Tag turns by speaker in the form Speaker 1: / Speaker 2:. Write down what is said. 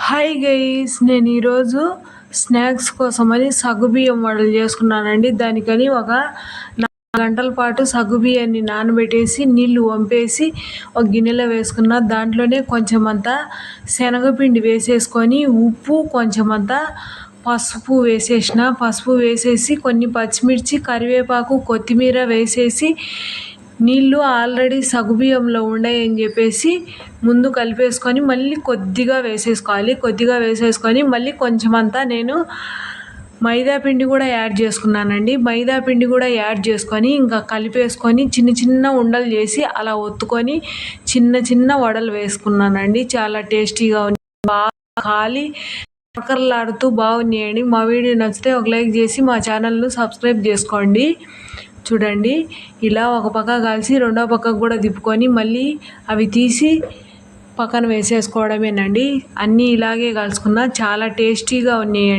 Speaker 1: Hi guys, నేను ఈరోజు snacks కోసమని సగ్గుబియ్యం వడలు చేసుకున్నానండి. దానికని ఒక 4 గంటల పాటు సగ్గుబియ్యాన్ని నానబెట్టేసి నీళ్లు వంపేసి ఒక గిన్నెలో వేసుకున్న. దాంట్లోనే కొంచెమంతా శనగపిండి వేసేసుకొని ఉప్పు కొంచెమంతా పసుపు వేసేసి కొన్ని పచ్చిమిర్చి, కరివేపాకు, కొత్తిమీర వేసేసి నీళ్ళు ఆల్రెడీ సగ్గుబియ్యంలో ఉన్నాయని చెప్పేసి ముందు కలిపేసుకొని మళ్ళీ కొద్దిగా వేసేసుకొని మళ్ళీ కొంచెమంతా నేను మైదా పిండి కూడా యాడ్ చేసుకున్నానండి. మైదా పిండి కూడా యాడ్ చేసుకొని ఇంకా కలిపేసుకొని చిన్న చిన్న ఉండలు చేసి అలా ఒత్తుకొని చిన్న వడలు వేసుకున్నానండి. చాలా టేస్టీగా ఉంది, బాగా కాలి కరకరలాడుతూ బాగున్నాయండి. మా వీడియో నచ్చితే ఒక లైక్ చేసి మా ఛానల్ను సబ్స్క్రైబ్ చేసుకోండి. చూడండి, ఇలా ఒక పక్క కాల్చి రెండో పక్కకు కూడా తిప్పుకొని మళ్ళీ అవి తీసి పక్కన వేసేసుకోవడమేనండి. అన్నీ ఇలాగే కాల్చుకున్నా చాలా టేస్టీగా ఉన్నాయండి.